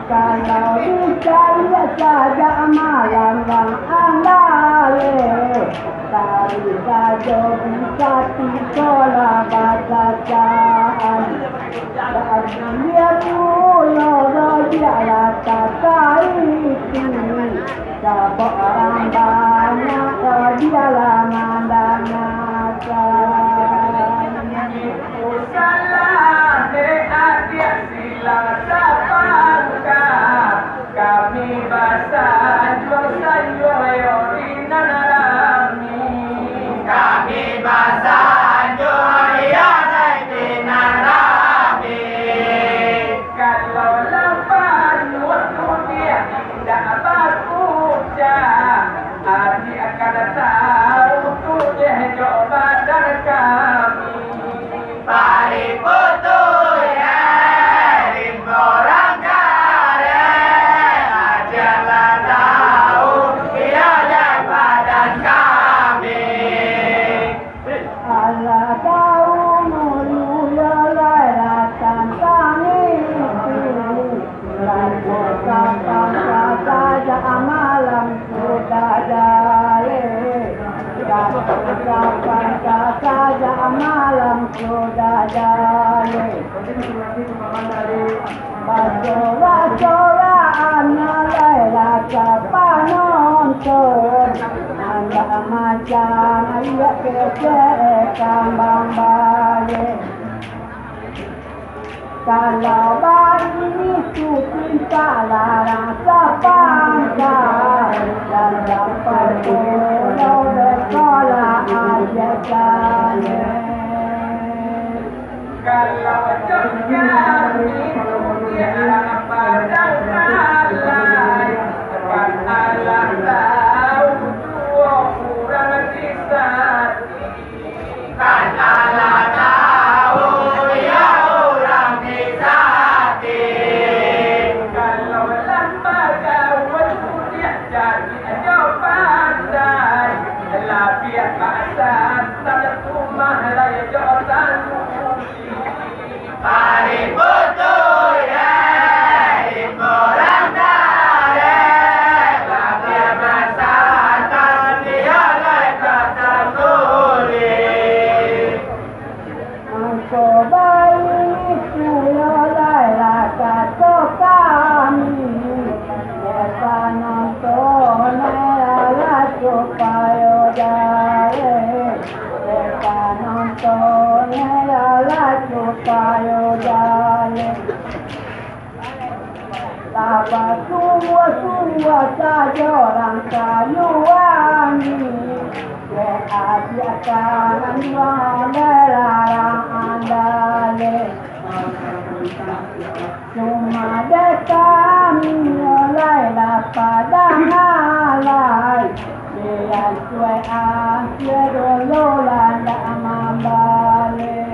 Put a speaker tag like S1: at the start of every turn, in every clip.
S1: Kalau dicari saja malam bang andale, cari saja bisa sekolah bacaan. Dan dia pulau dia tak itu, sebab orang banyak dia mandang
S2: Salah adik silang sapangka kami basah jual sayur yorinan rami kami basah jual yorinan rami kalau lapar waktu dia tidak berkuca adik akan tahu tu dia coba dan kami Pariputu ya rimborang kare ajalah tahu ia badan kami
S1: Allah tahu mulia lailatan kami lalu kapan saja malam sudah jaya kapan saja malam sudah jaya Basura anak Laila penonton anda macam ayat kecil kambang bayi kalau bayi itu cinta larang sepangkat dan dapat pulau sekolah ajakannya
S2: kalau jangan itu dia pada kalai kan Allah tahu dua kurang disati kan Allah tahu ya orang disati kalau lembaga waktu dia jadi jauh pandai lapiat bahasa tak rumah raya jodoh Pariputu ya rimborang kare lapiat bahasa tak dia kata tulis
S1: Engkau bayi suyo Laila kata kami Biasa nonton Laila supaya jaya Biasa nonton Laila supaya jaya Dapat semua saja orang kayu wangi Keadiatan melarang andale Cuma kami Laila pada halai Dia suai akhir dulu landa membalik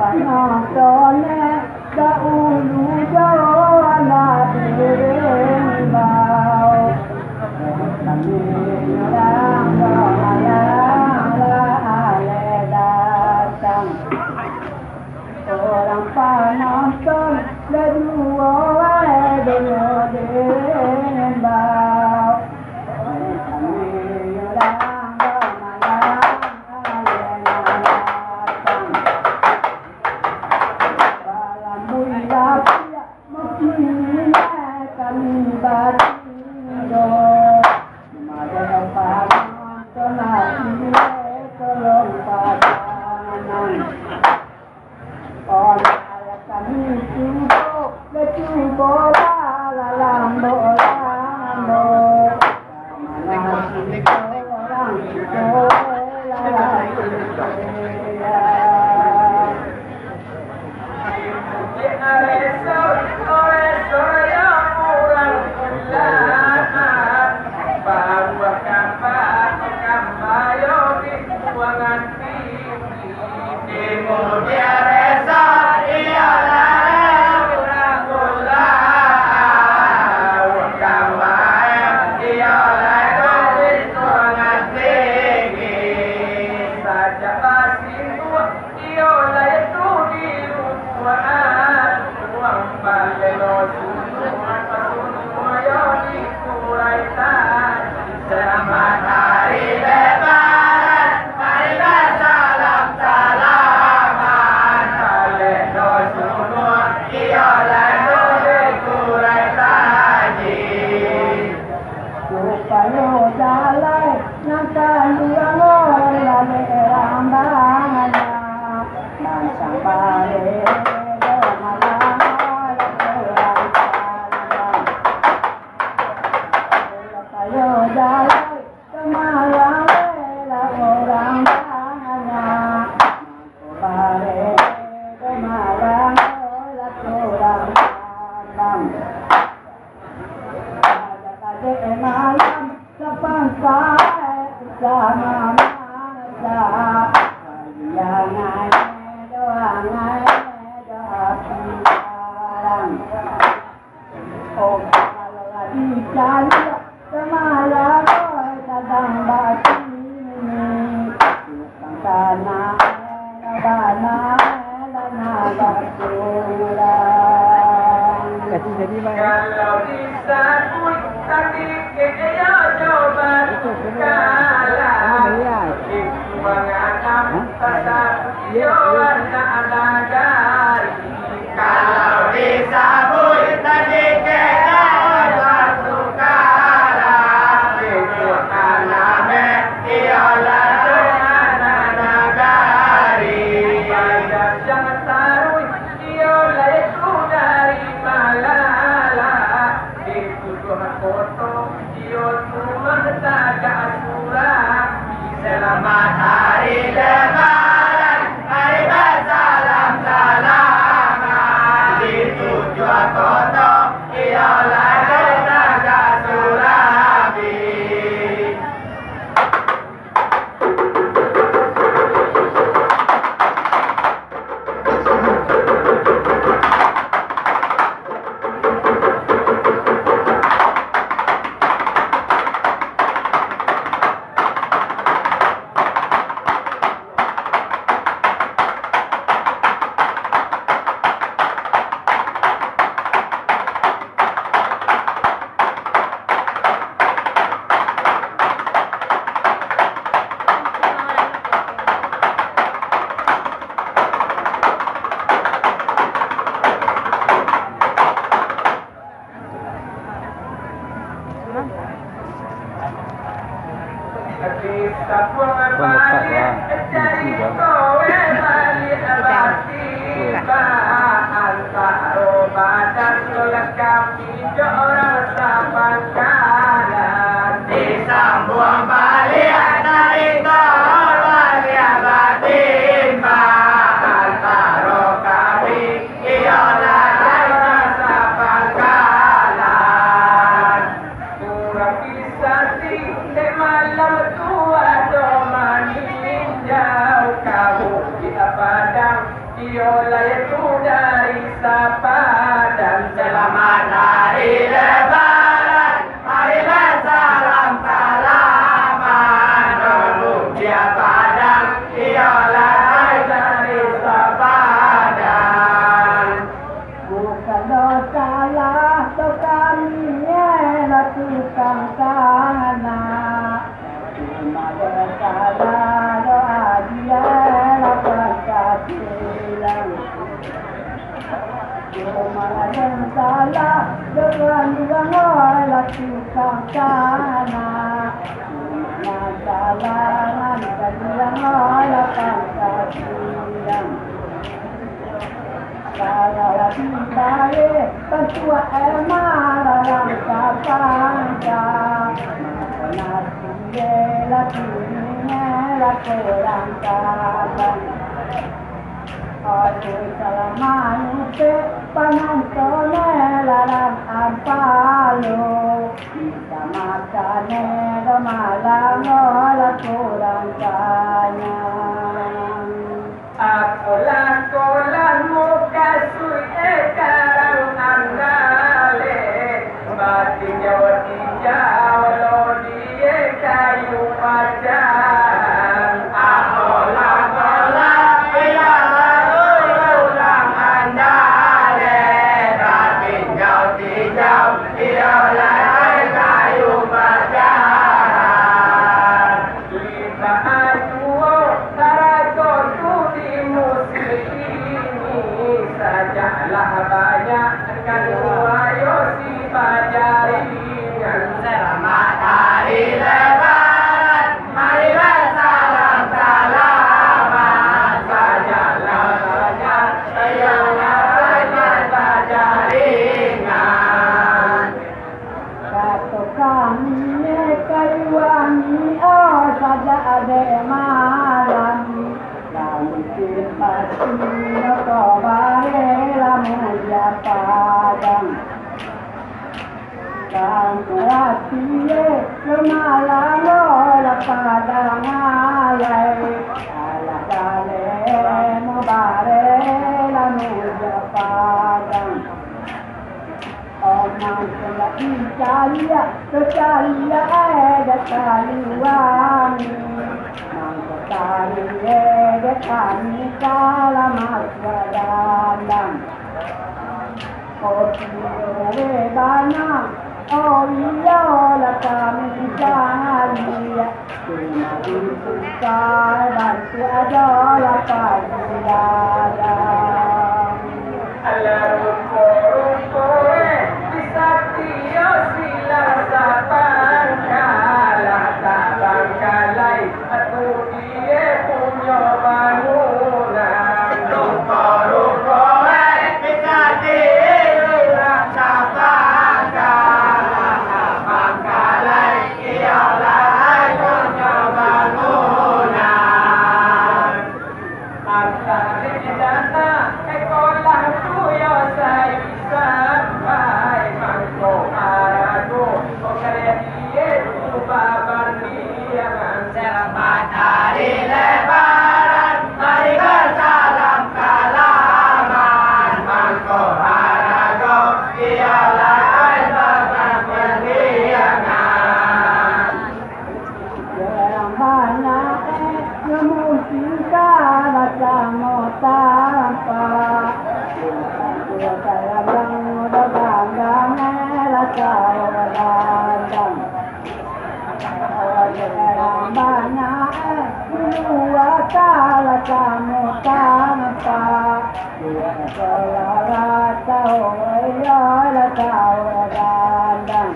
S1: penontonnya dahulu jualan berimbau. Kami orang malam datang. Orang penonton berdua berimbau. Kami orang
S2: kalau bisa tadi kaya coba kalah kuangan pasar yo warna nagari kalau bisa tadi kaya satu kalah kuangan yo warna nagari jangan taruh yo itu dari malala foto yo cuma taga surah selamat hari lebaran hari bersalam salaman di tujuan foto ialah taga surabi. Disambung balik dari tol wali abatin antara kami ialah rasa pangkalan kurang bisa di malam tua domani jauh kamu di padang iyo
S1: tukang sana nadalangan kalian olakan kasihan kalau tibae tentua emaralang kapangka nasiye lakinya lakolang kabang Aku salamanute panantone larang ampalo Bisa makane malango lakolang kanya
S2: Ako lang muka suye karang andale Tinjau lo diye kayu pajan Ako lang iya ulang andale Tinjau iya kayu pajan Lima aduo tarato di musim ini sajalah banyak kan ayo si pajaringan selamat hari lebaran mari bersalam salaman sajalah banyak ayo pajaringan
S1: Satu kami kayuangi oh saja ada malam Kami simpati kobare lamu ya padang Kang ratie kemalang olah padang alai Ala dale mubare lamu ya padang Omang kena incalia, kecalia ada kaliwangi Mangko kalie de kami kalamat wadandang Kopi dowe banang, oh iya lah kami jalia Cuma disuka bantu adalah pagidadang
S2: Ruko-rukoe disatio silang sabang kalah sabang kalai aku dia punya bangunan ruko-rukoe disatio silang sabang kalah sabang kalai ialah punya bangunan antara dana ekolah tuyo sai sampai mangko arago okare die tu baban diangan selamat hari lebaran mari bersalam salaman mangko arago ialah baban diangan
S1: Jarang banyak musika macam tanpa Kita saya bangga bangga merasa wadandang Jarang banyak dua kala kamu tanpa Kita selawat tahu ya tahu wadandang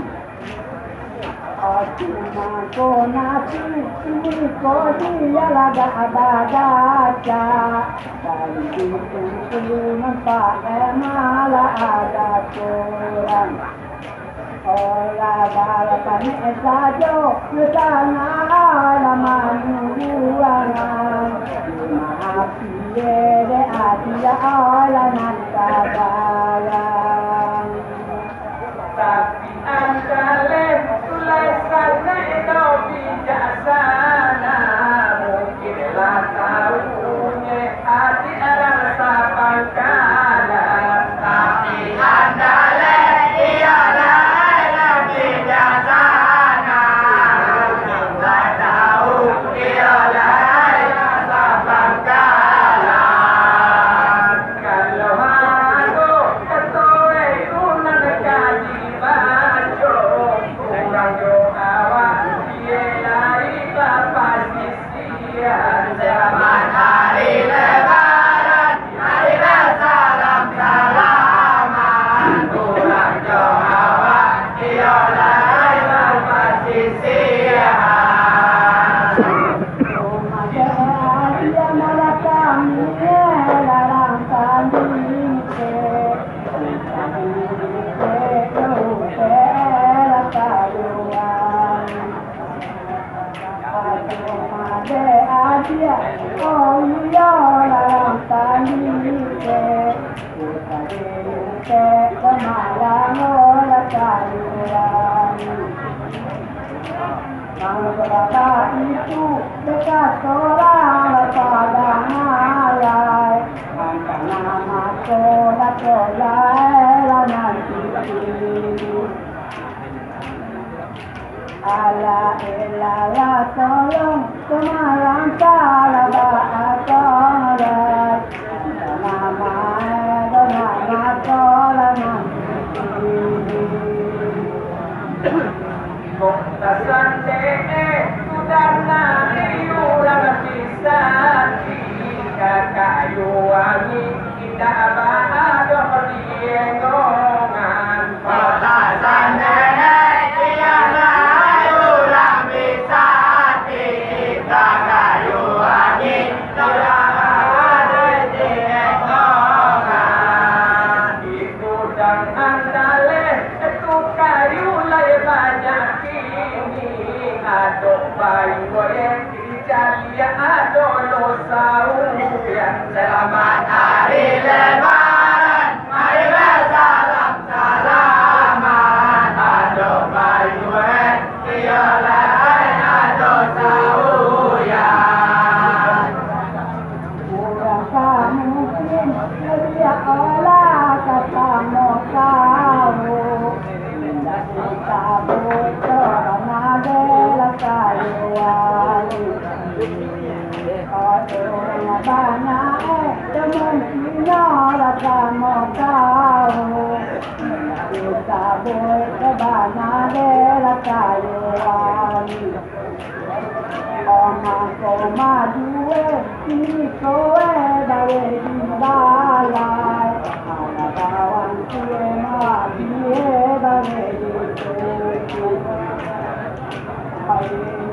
S1: Aku nasi ini kau dia laga baca Kali itu nampak malah ada kurang Olah balapan saja Kesana lama buangan Maaf de adia olah nanti bayang
S2: tapi angkale tulisan itu bijaksana mungkinlah tahunya hati orang sabang kala tapi andale ialah bijaksana mungkinlah tahu ialah sabang kala
S1: dia oh iya dalam tali ke kita ke kemalang oleh kalian kalau berapa itu dekat orang pada malai angkat nama kola nanti ala la tolong kemalang salah bahagia nama kola nanti
S2: Tasante sudah urang bisa kayu wangi kita bahagia diengongan
S3: Tasante urang bisa kita kayu wangi kita bahagia diengongan
S2: itu dan andale itu kayu lay banyak kini adok bayi goyang dijalia adok lo sauyan
S3: Selamat hari lebaran, mari bersalam salaman. Aduh bayu tiolai aduh sauyan.
S1: Kurang mungkin dia olah kata kamu tidak kita butuh nada kayuan orang banyak teman kita rasa mau tahu kita butuh nada kayuan orang koma dua ini kowe dari balai ada kawan kue mati dari itu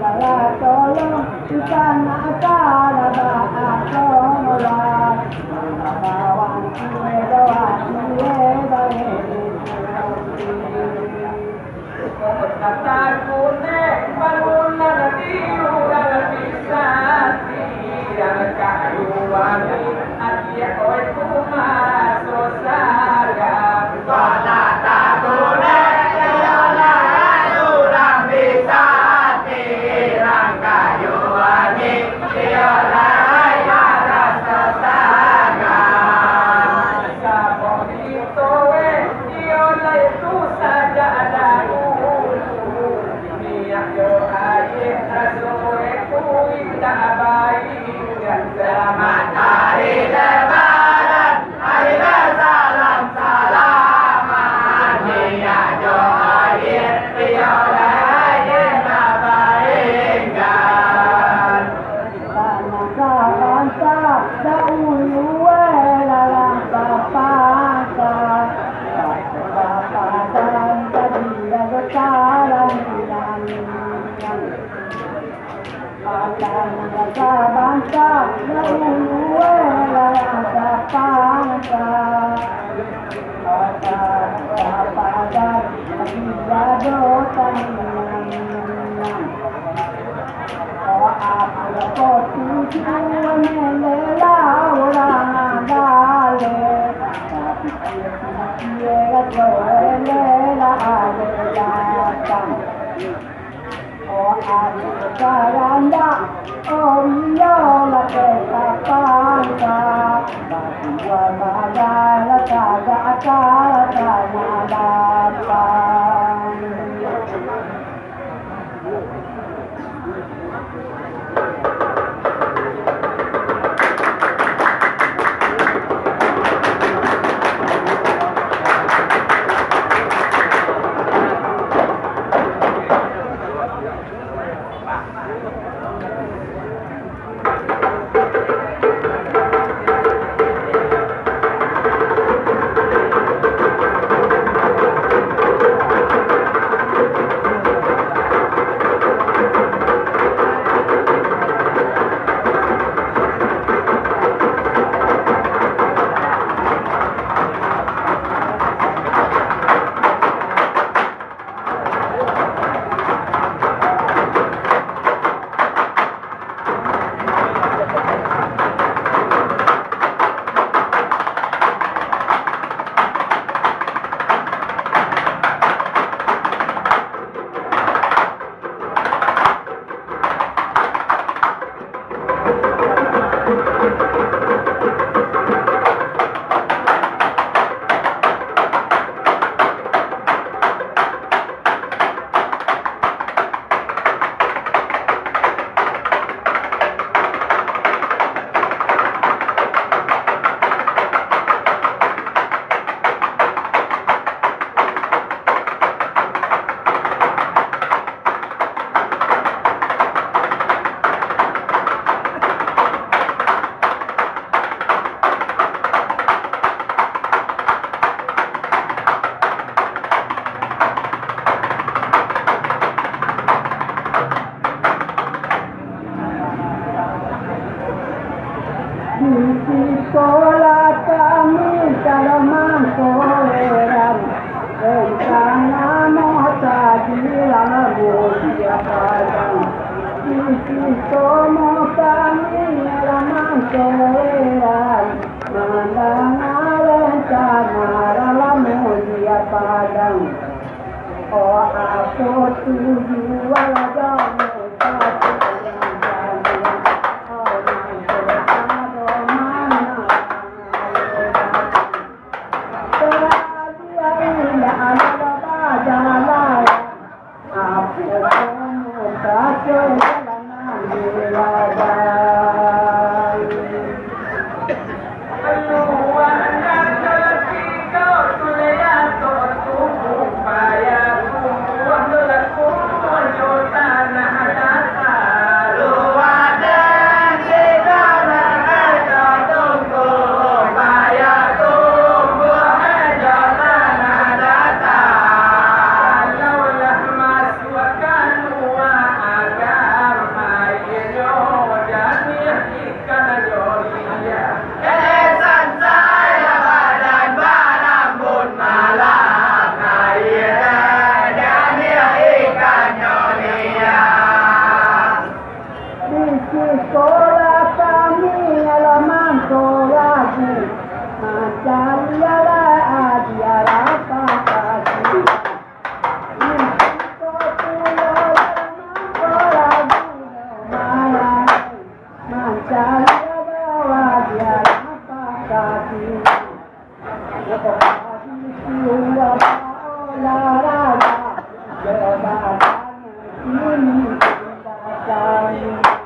S1: ayah tolong kita nak ada bahasa kawan kue doa kue dari
S2: kata kune bangunan diurang bisa yang kayu wangi adia oi kumara sosaga
S3: Kota takune tiolai urang bisa tirang kayu wangi tiolai aras kesagan.
S2: sabong itu diolah itu saja ada minyak yo air rasoe kuinda bayi
S3: Selamat hari lebaran, hari bersalam salaman. Minyak joir tiolai kita baringkan.
S1: tanah bangsa dahulu dalam bangsa dan tadi ada sekarang tanah bangsa dahulu dalam bangsa pada ada Sekolah kami Salaman Soeran rencana mota di lalu siapa yang sisi somo kami Salaman Soeran mendengar rencana lalu siapa yang oh aku tujuan jamu sekolah kami alaman soraku mancarialah adialah pakasi untuk pulau soraku lumayan mancarialah adialah pakasi siwa olahraga jabatan ini tindakan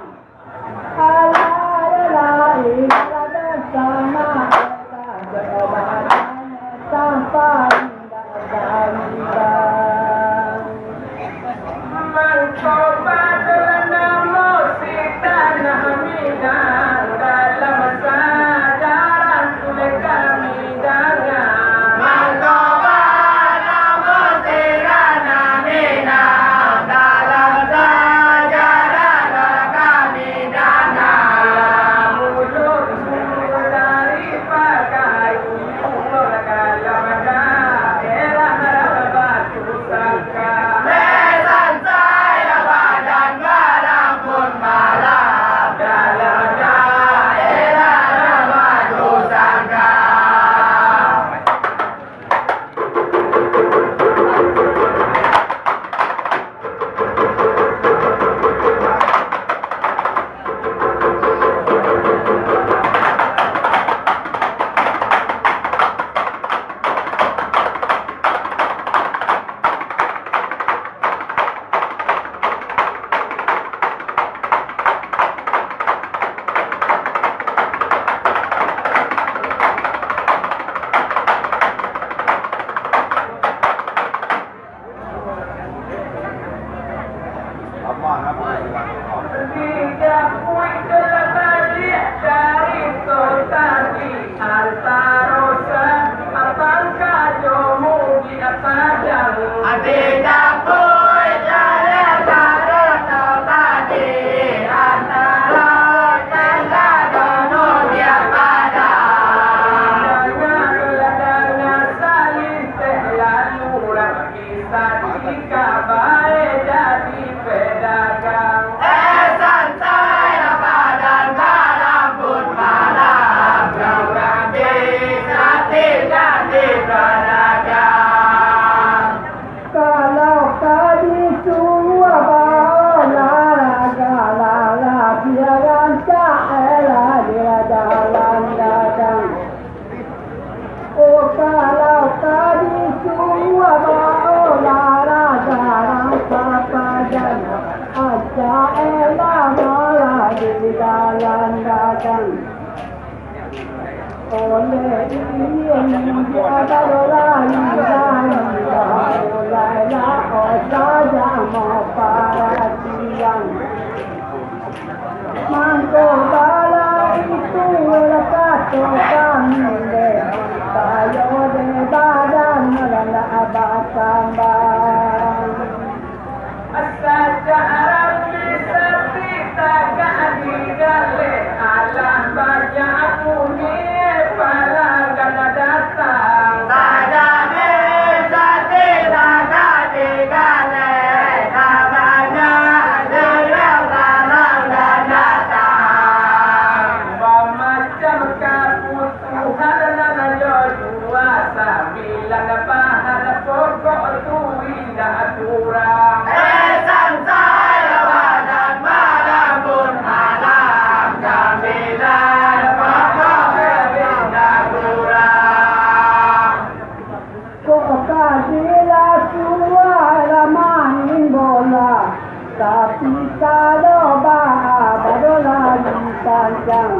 S1: jalan dagang. Oleh ini ada lagi mulailah saja mau para tiang. Mangko bala itu lekat kami deh, tayo de badan melala abasambang.
S2: Asal jarang bisa kita keadilan alam banyak dunia pala gana datang.
S3: Saja bisa tidak keadilan namanya dia dalam dan datang.
S2: Macam kebutuhan dan jua sambilan bahan pokok tu indah kurang.
S3: Saya badan malam pun malam jaminan pokok indah kurang.
S1: Kok kasilah suara main bola, tapi kalau baru lagi panjang.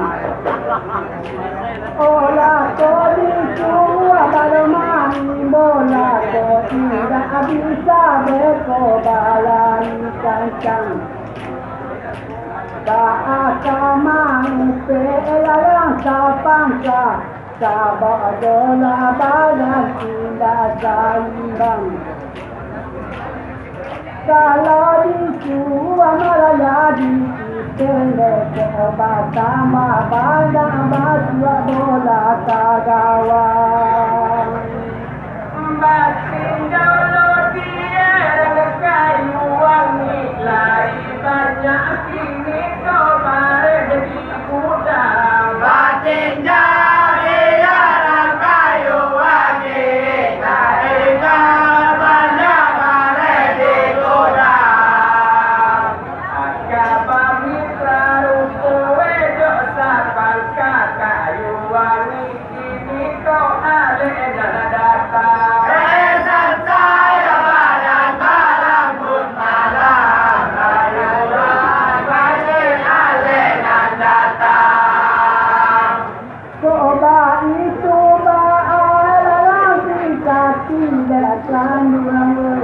S1: Olah kodi semua baru main bola, kok tidak bisa berkobalai kancang. Bahasa manusia yang sapangka, sabak dola badan tidak seimbang. Kalau disuruh malah jadi pelek obat sama badan batu bola kagawan.
S2: Batin jauh dia kayu wangi lai banyak kini kau bareng di gudang.
S3: Batin jari jarang kayu wangi, tahiga banyak barang di gudang.
S2: Agama mitra rukowe jok sapang kayu wangi kini kau ale dan datang.
S3: Saya badan malam pun malam, kayuan banyak alenan datang.
S1: Coba itu baalah kita tidak kandungan.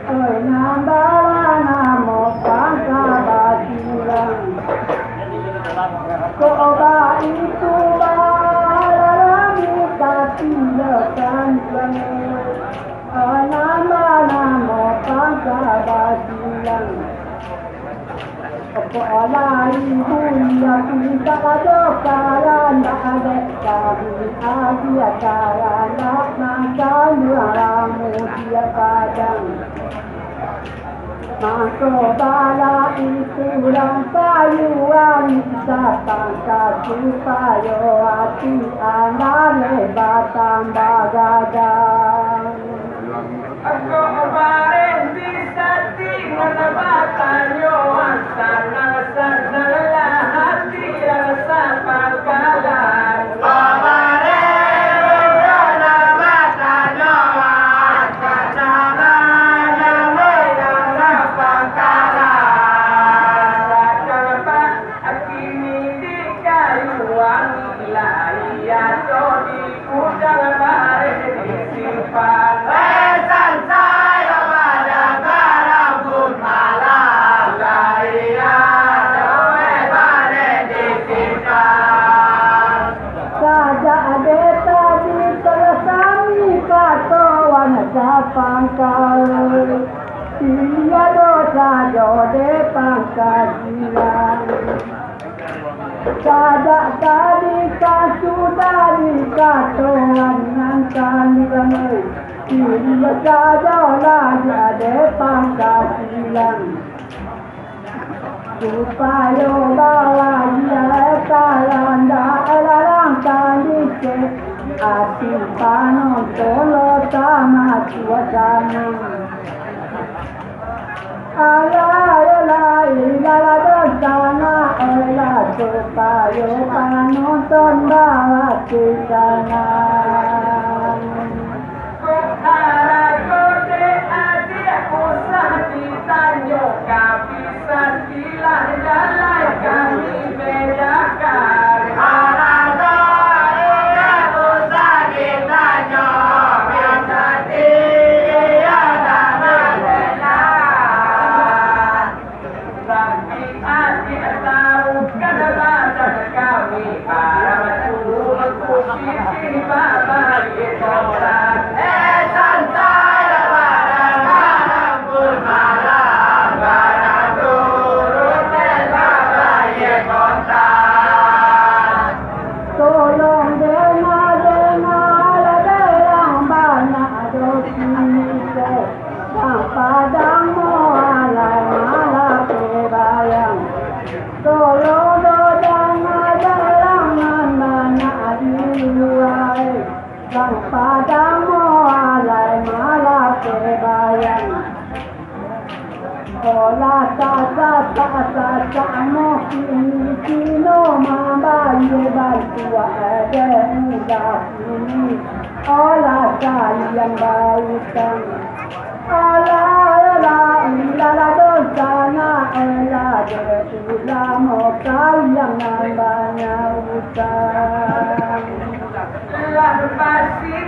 S1: Oi nambah namo pangka batilang. Coba itu baalah kita tidak kandungan. Oi nambah namo pangka batilang. Kepala ibu yang kita kadokaran ada kami adia karana makan ramu dia padang. Masuk bala itu kayu kita pangkat supaya hati anak lebat tambah gagang.
S2: Aku bareng bisa tinggal batanyo sana lah hati rasa pangkalan.
S3: Kemarin dalam mata doa, kesangan dalam pangkalan.
S2: Sajalah kini di kayu wangi lai atau di gudang bareng disimpan.
S3: Saya badan malam pun malam, kalian doa badan disimpan.
S1: Saja ada tadi tersami katoan sapang kau. Dia dosa jode pangkajilan. Saja tadi sudah dikatoan dengan kalian. Dia saja lagi ada pangkajilan. Supaya bawa dia kalanda alarang kali ke hati panon tolo sama suasana. Ala dosana ola supaya panon ton bawa ke sana.
S2: Tanyo kapisan silah jalan kami beda
S1: bantu ada udah ini olah kalian baukan Allah ilala dosana Allah ulama kalian banyak utang
S2: lah pasti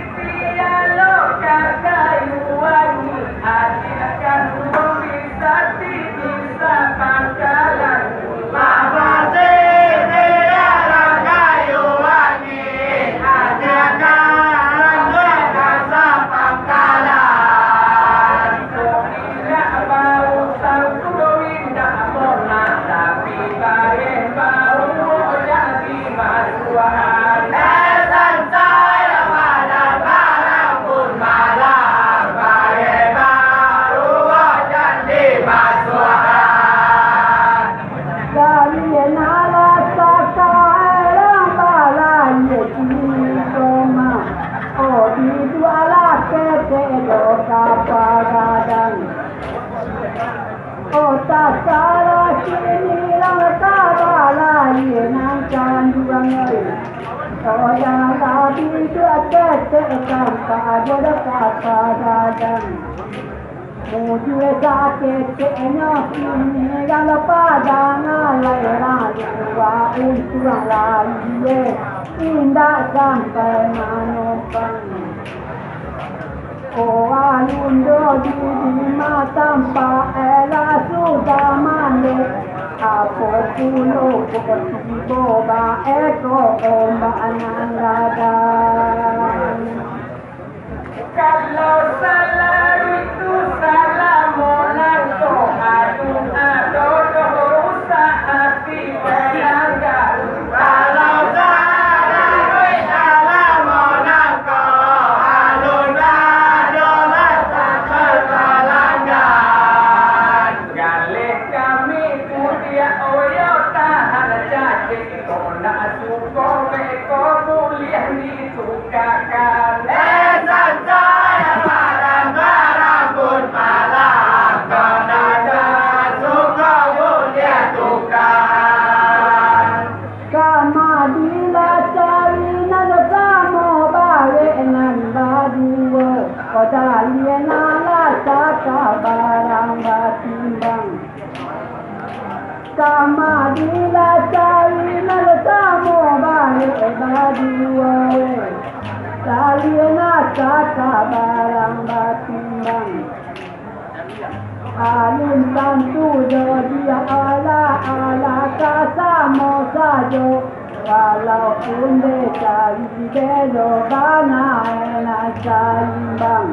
S2: lo kakayuani akan bisa bisa pangkalan
S1: Mujhe jaake chena kine gal padana laira wa untura laiye inda sampai manopan o alundo di matampa ela sudah mane apo pulo potibo ba eko omba anangadan
S2: kalau salah itu salah monanto adun adodo hati pelanggar
S3: Kalau salah monanto adun adodo pelanggar
S2: gale kami putia oyo tahan jake kona suko beko mulia di tukakan
S1: Kamadila cari nalatamu balik badua Salina kata barang batimbang Alun tantu dia ala kasamo sajo Walaupun decari bedo bana enak saimbang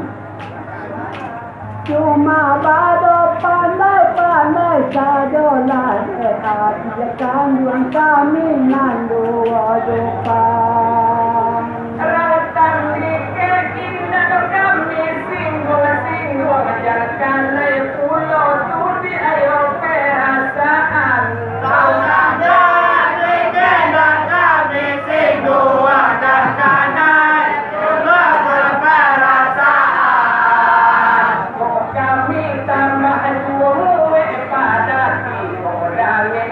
S1: Cuma bado pandai saja lah hati kandung kami nandu depan.
S2: Ratang liket indah kami singgul menjalankan pulau tudi ayo perasaan.
S3: Kau saja liket kami singgul menjalankan pulau perasaan.
S2: Kami tambah dua pada kilo dange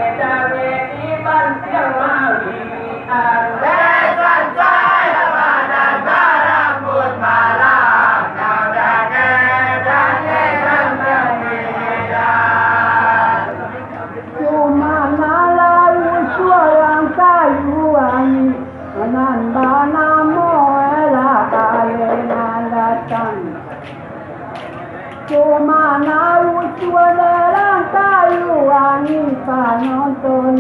S2: iban yang malian.
S3: Lesan saya pada barambut malam kau dange
S1: Cuma nalau suarang kayuan menanda moela kalian datang. Cuma nalau suarang kayuan panonton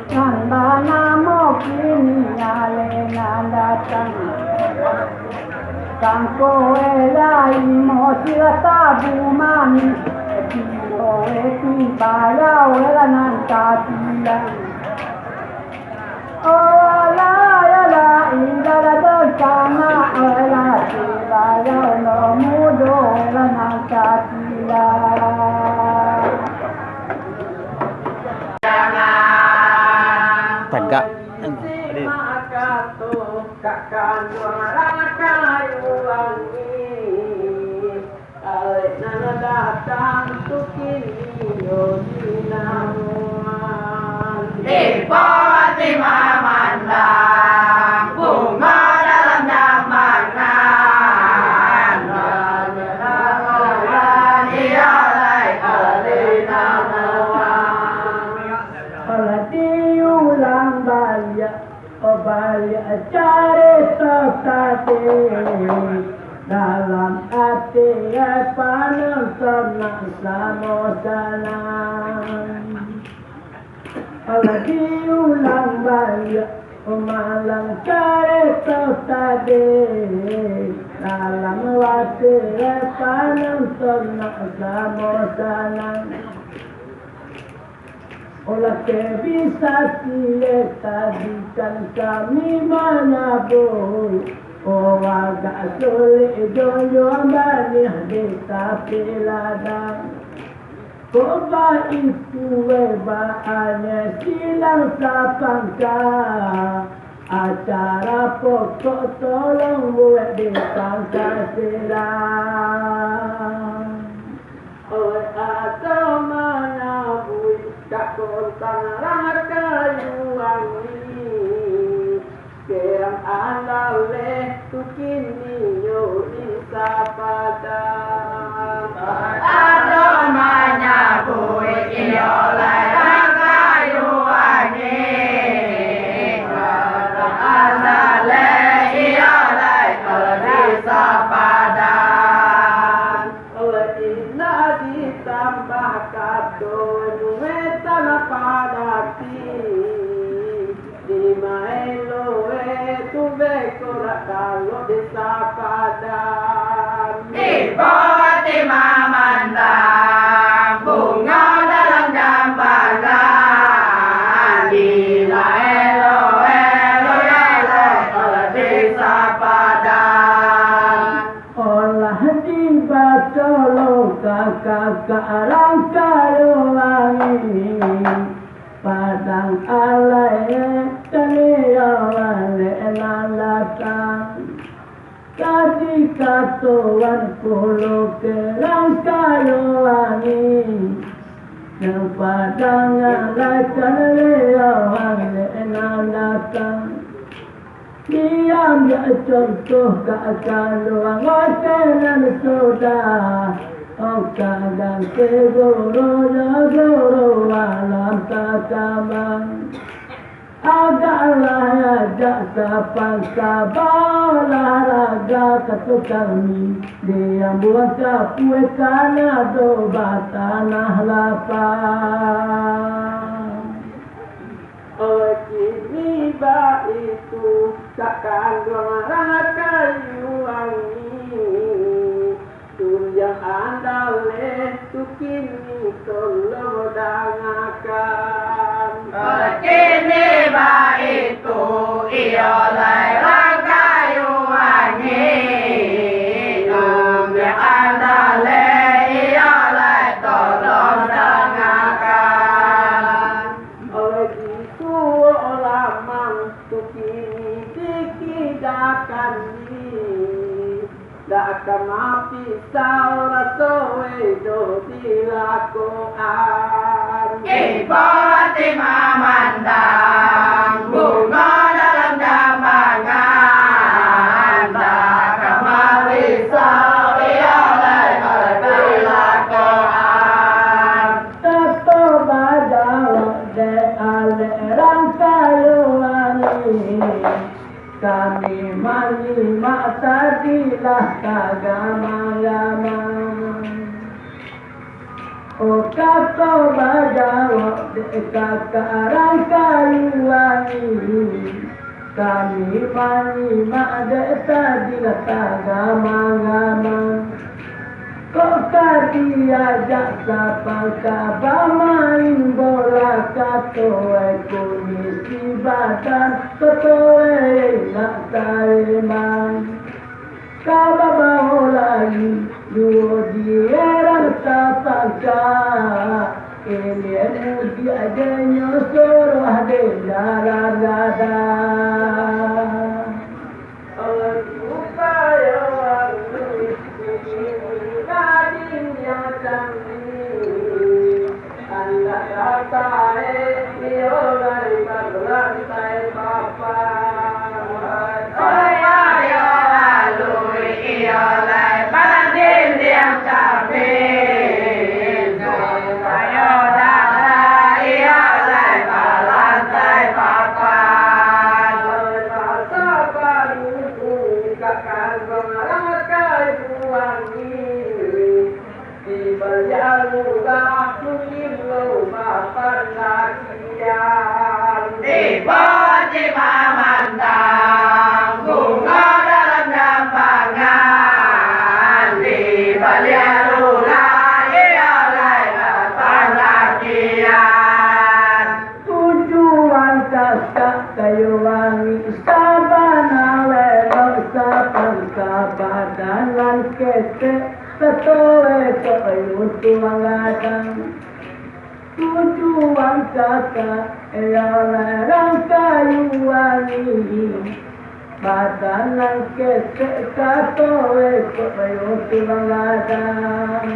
S1: nanda namo kini kalian datang. Kangko elai mo sila tabu mani Tilo eti bayau ela nanta tilang Oh ala ala indara dosana ela tibayau no mudo ela nanta tilang
S4: Tegak.
S2: Kakak kayu wangi, alek nana datang tukin yo dinamuan.
S3: Ipati mamanda
S1: balik cari tadi dalam hati penonton sama senang. Allah diulang balik malang cari tadi dalam hati penonton sama senang. Olah bisa kita bukan kami mana boy. Oh agak sulit joyo balik kita peladang. Koba itu bahannya silang sapangka. Acara pokok tolong buat disangka silang.
S2: Oh atau mana boy. Tak kontan kayu wangi kerang alale tu kini yo isa padang
S3: Ada mana bui iyo lai kayu wangi kerang alale iyo lai kalau bisa padang
S2: oleh ina ditambah kado padati di maelo tu bekora kalau desa padang
S3: Iboti mamandang bunga dalam jambalan Bila elo olah desa padang
S1: Olah dibaca lo kakak karang kayu wangi padang alai kaniawan enalatang kadi katuan kulo kerang kayu wangi yang padang alai kaniawan enalatang diam ya contoh keakan luang wakanan sudah oh kadang segoro ya goro alam takamang agaklah ajak sapang kabalah raga katu kami diam buat kapue kana doba tanah lapang.
S2: oh kini ba itu takkan orang kayu wangi yang andale tu kini tolong dangakan
S3: Kini ba itu iyo lai kayu wangi yang andale iyo lai tolong dengarkan
S2: oleh itu olamang tu kini dikidakan dak kamapi saura soe do dilakukan
S3: Iboti mamandang bunga dalam jambangan dak kamawi sao iyo lai dilakukan
S1: Tato badaw de alerang kayu wangi kami malima tadilah kagama-gama. Oh tato badaw de kakarang kayu wangi kami malima de tadilah kagama-gama. Kok diajak sapang kabamain bola katoe komisi badan katoe nak taiman kababao lagi duo dierang sapang ka ini dia adanya suruh de darah-darah
S2: oleh upaya anda kata iyo lai berlantai papa
S3: Ayo alui iyo lai pandin diam capin Ayo dada iyo lai berlantai papan
S1: kayu wangi sabana lewat sapang sabadanan kete setowe kayu tuangan tujuan kata ialah kayu wangi badanan kete setowe kayu tuangan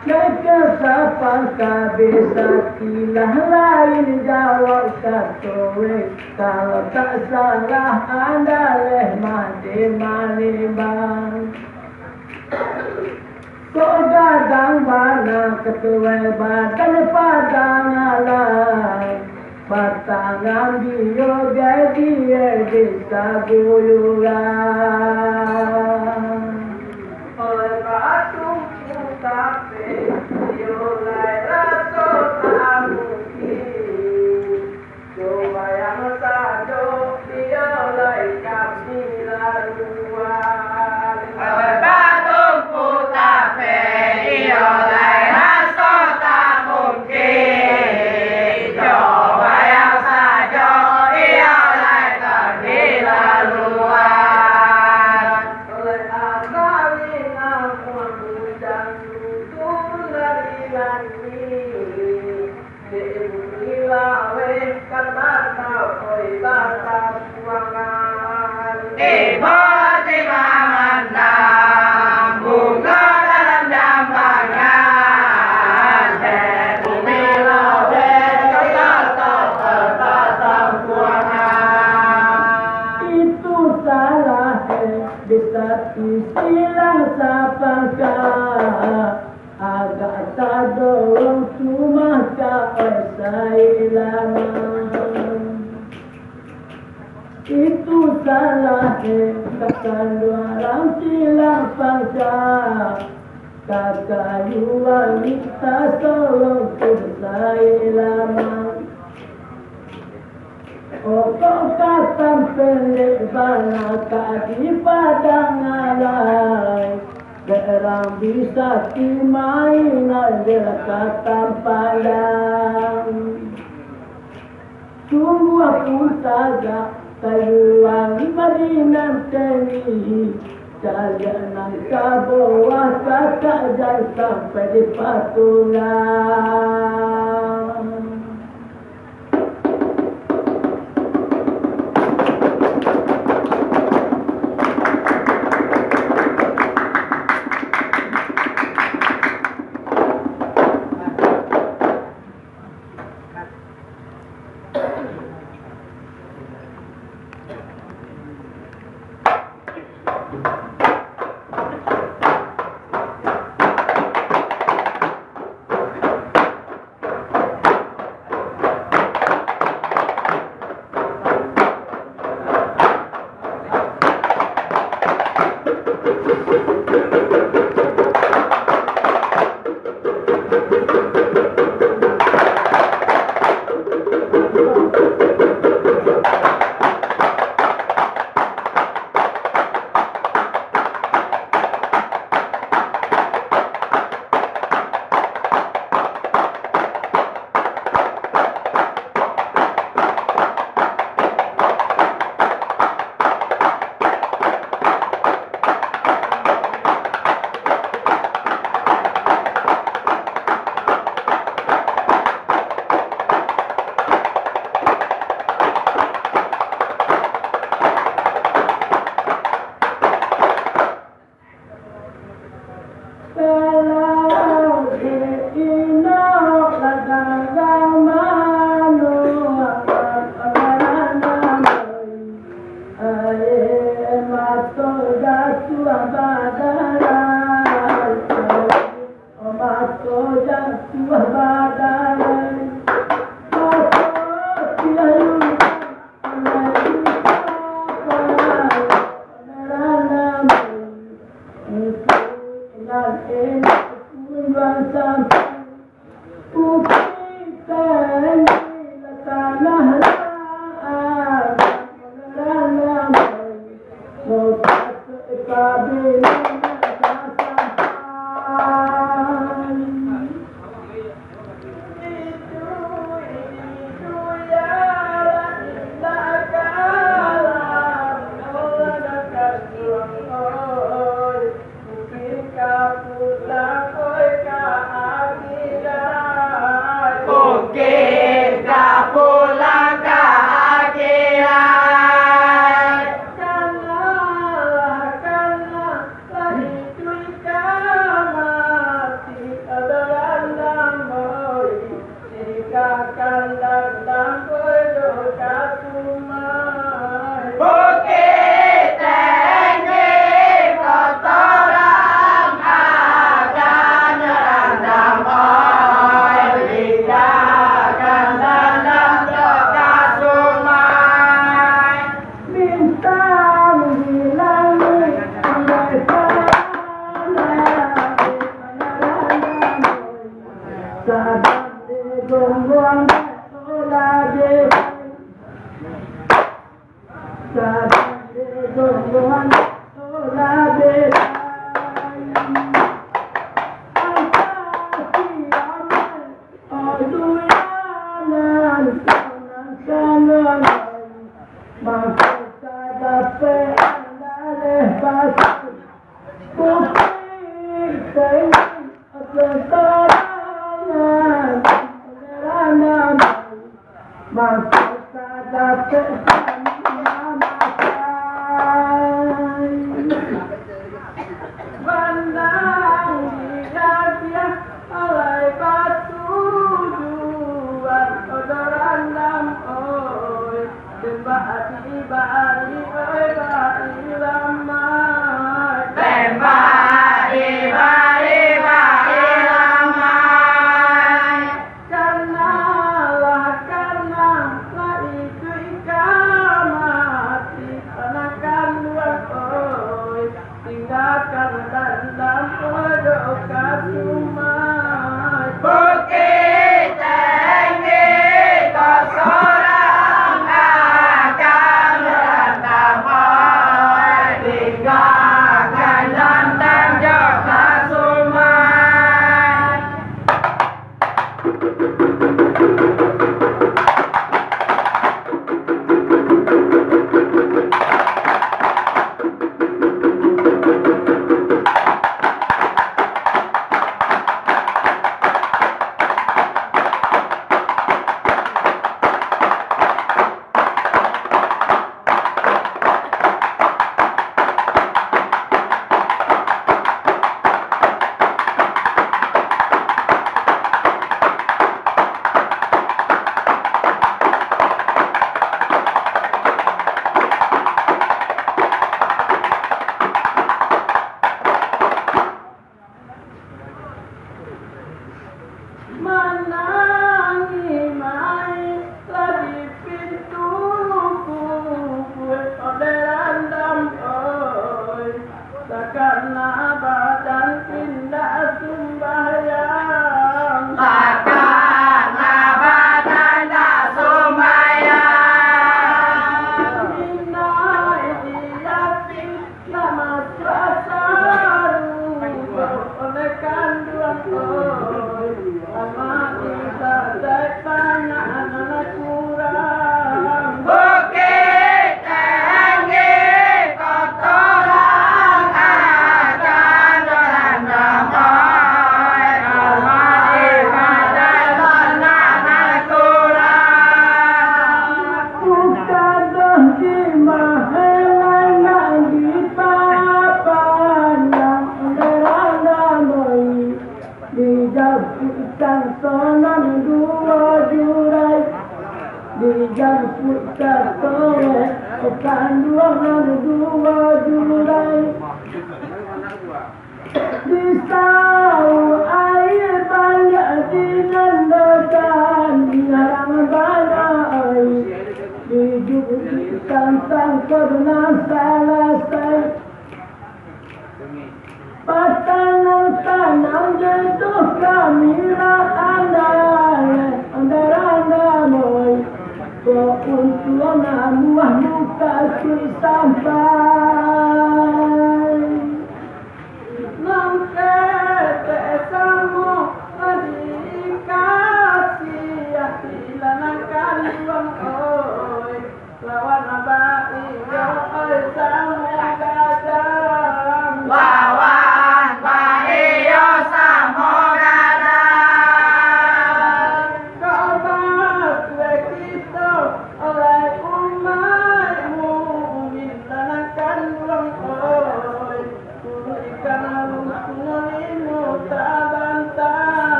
S1: mereka sapang bisa kilah lain jawab satu kalau tak salah anda leh mati malibang kau gadang mana ketua badan padang alai batangan dia dia bisa guyuran
S2: oleh batu tapi mulai rasa tak mungkin coba yang saja dia lagi kami laluan
S3: oleh batu tapi oleh rasa tak mungkin coba yang saja dia lagi kami laluan
S2: oleh asali nama dan
S3: Ibu dimana bunga dalam jambangan bumi lawe tetap buangan
S1: itu salah bisa silang sapangka agak tadong cuma kau lama itu salah kata orang silang pangsa kata wanita tolong selesai lama oh kau kata pendek bana di padang alai berang bisa dimainan kata pandang sungguh aku saja kayu marinan teni jalan ke bawah kakak dan sampai di patulan luang maka dapat andaleh pasir putih tengah tertangan rana maka dapat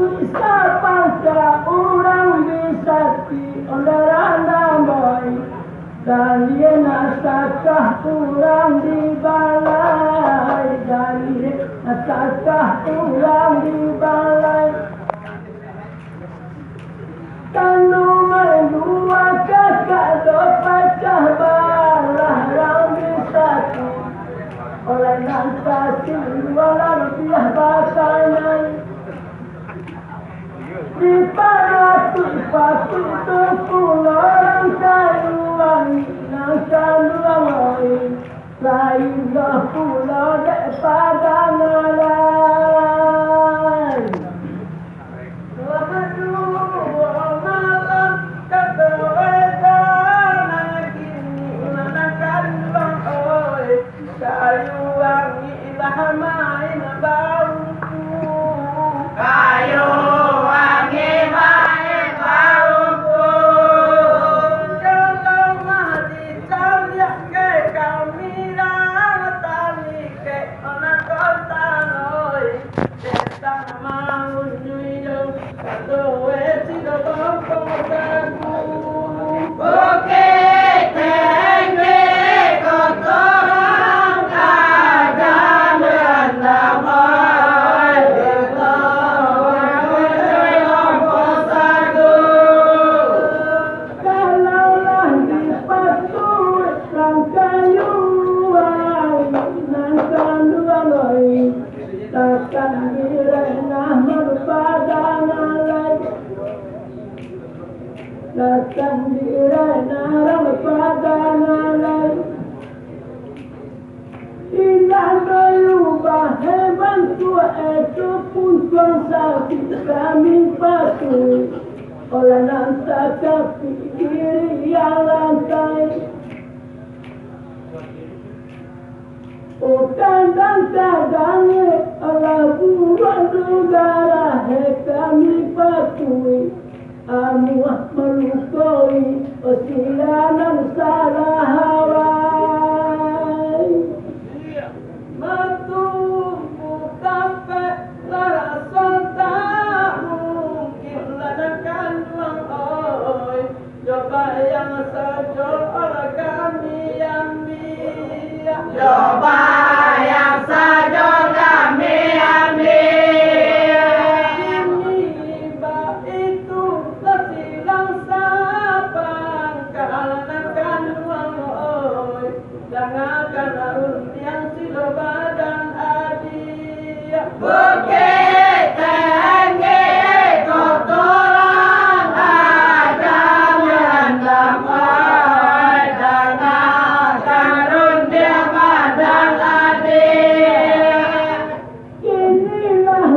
S1: Siapa orang bisa diondar-ondar Dalil naskah orang di balai Dalil naskah orang di balai Kanu mendua kakak pecah balah Rambi satu oleh naskah walau rupiah batangan di paratu itu pulau kayuan nasaluai lain pulau daripada ngalai
S2: Dua malam kata wedan kini nanakan bang oi kayu wangi ilah main bau
S3: Kayu wangi main bauku.
S2: kalau mati caliak ke kami tali ke anak kota oi kita mau nyuyo kalau tidak bangkong
S3: Bukit tinggi kotoran kadang berdamai Kita menuju lompok sagu.
S1: Kalaulah dipatut rangkayuan nasaluai takkan direnah merupakan ngalai takkan direnah merupakan ngalai Indah berubah hebat tua itu pun kuasa kami patuh oleh nasa kapi diri yang lantai kadang-kadang Allah buat negara kami patuh amuah melukai silanan salah hawai
S2: Matu kafe larasa tak mungkin ladakan uang oi coba yang saja oleh kami yang biak
S3: Coba yang saja kami ambil.
S2: ini bak itu tersilang sapang kalanakan uang oi jangankan arun yang silo badan adik
S3: Bukit tinggi kotoran kadang berdamai Dengan karunia badan adik.
S1: Inilah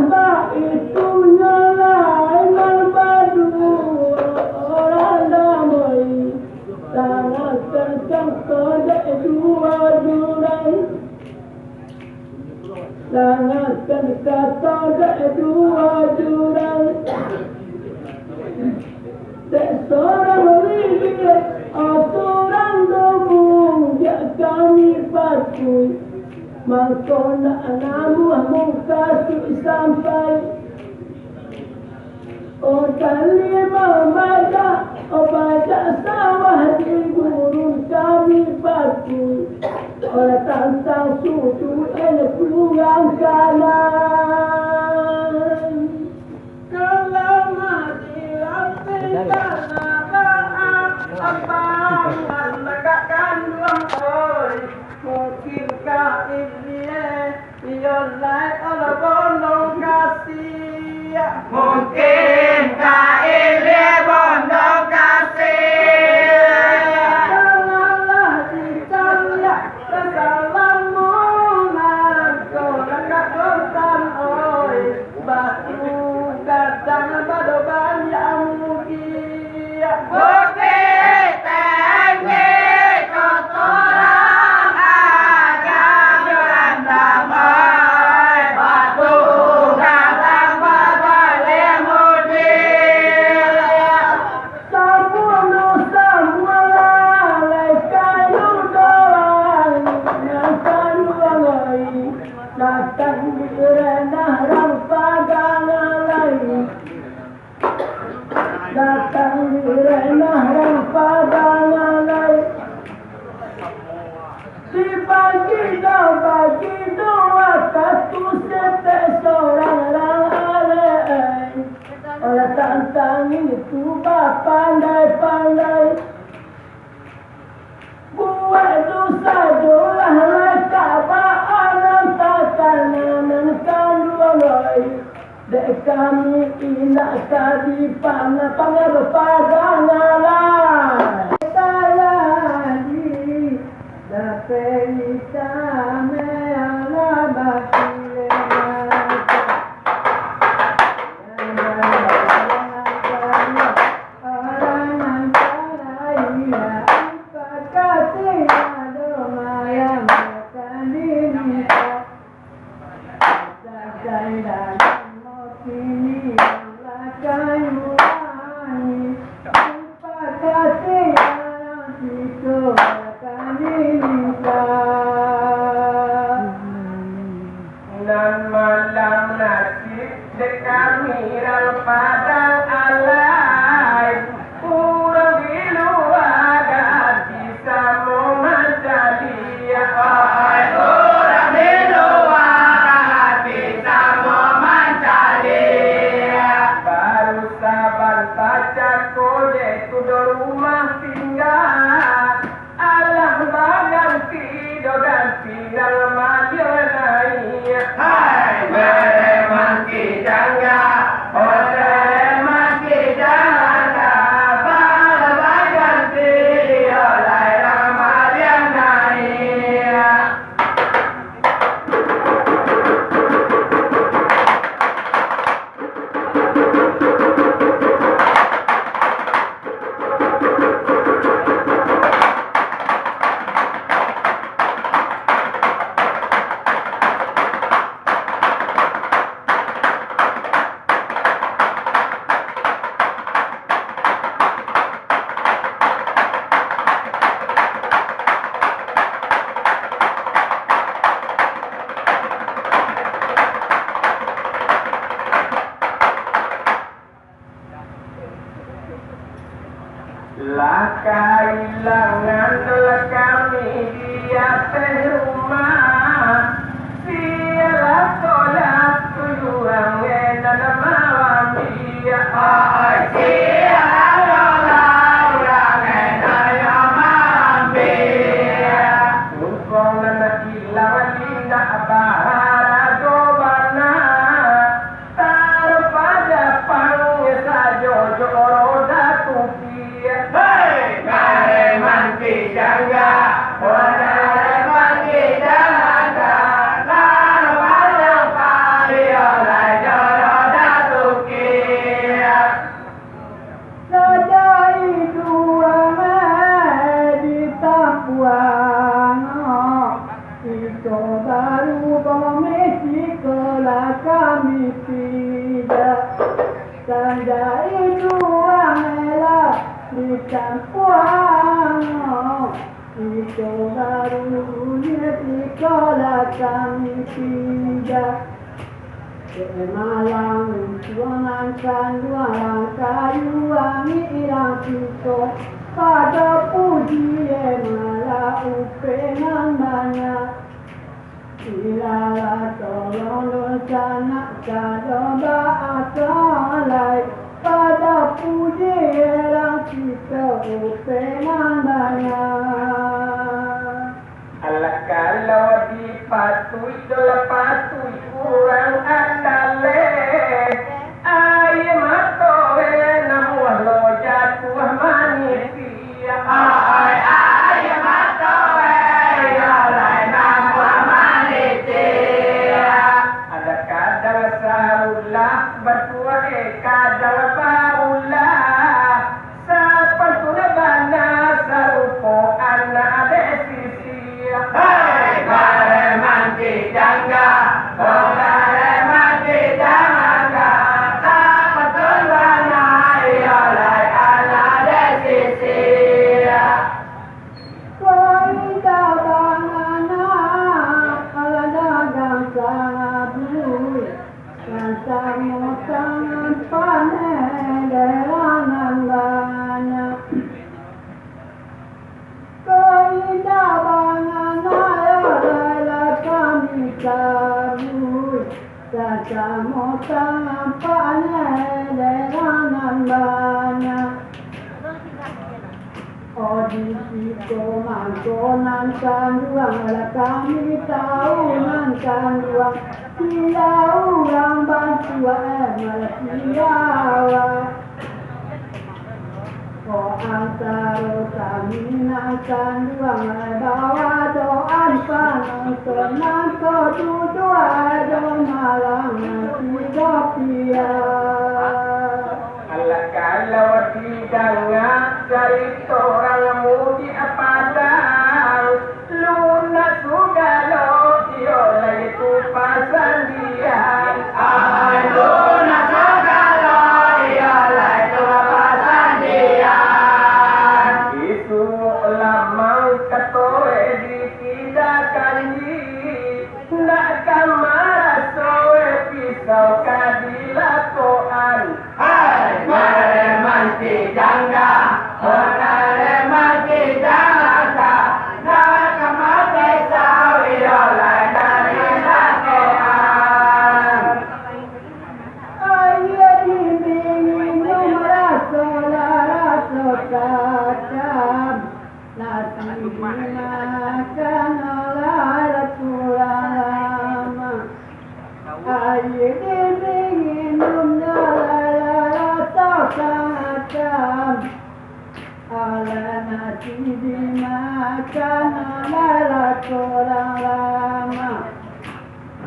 S1: itu nyalai berbadu orang damai sangat kencang kodek dua durai sangat kencang kodek dua durai tak seorang ribet aturan gabung jak kami patuh maka nak namuah muka sampai oh talima baca oh baca sawah di gurun kami patuh oleh tantang susu pulang kanan
S2: kalau mati lampi karena abang menegakkan uang oi mungkinkah ini iolai ala bonong kasih
S3: Mungkinkah ini bondo kasih.
S2: Kalalah dicaliak kesalamunan kau dekat dosan
S1: datang direna yang pada nalai dibagi dua satu sete seorang alai oleh tantang itu pandai-pandai buat dosa dolah kabaan takanan kandungan dek kami indah kadi panah padangalah taladi dapet kami ala bakile
S2: nan malam nasib dekami padang alai kurang diluaga bisa memancalia kurang diluaga bisa memancalia baru sabar saja kode kudo rumah tinggal alah baganti doganti dalam majonai hai memang kijangga memang kijangga pada baganti oleh ramadanai Laka ilangan kami di atas rumah sialah solat tujuan dan malam dia sialah solat tujuan dan malam dia Nukong na ilangan linda bahara dobana taruh pada pang sajo joro datu kijangga memang kijangga lalu banyak pari oleh jodoh datukia
S1: sajai dua di Tapuan itu baru komisi kelah kami tidak sajai dua melah di Tapuan itu baru di sekolah kami tidak malam tuangan sanduan kayu ilang kita pada puji malah upenan banyak ilala tolong sana kada baasalai pada puji elang kita upenan banyak
S2: Allah kalau dipatui patui kurang andale aye matowe namuah lo jatuh manusia aye matowe yalai namuah manusia ada kadang saulah bertua kadang paulah sapantuna bana sarupo anak desisi hai bareman kijangga bareman kijangga sapantun bana yalai anak desisi
S1: Koida banana ala dagang sangat bui Rasa motangan panen derana sabui Sasamo tampane deranan banyak Odisiko mangkonan kanduang kami tahunan kanduang Sia urang bantua malasiawa O antaro kami nang kanduang bawa doan panonton nangko dudua do malang sidopia
S2: Kalau tidak dari orang mudi padang lunas sugalo diola itu pasan dia
S3: lunas sugalo diola itu pasan dia
S2: itu lamang katoe di tidak kanji nak kamar soe pisau kadilakoan
S3: Mati jangga, orang mati jangga, nak mati sawi oleh dari lakukan.
S1: Ayah dinding rasa rasa kacang, nasi makan oleh lama. Ayah dinding kacang ala nasi dimakan ala korang lama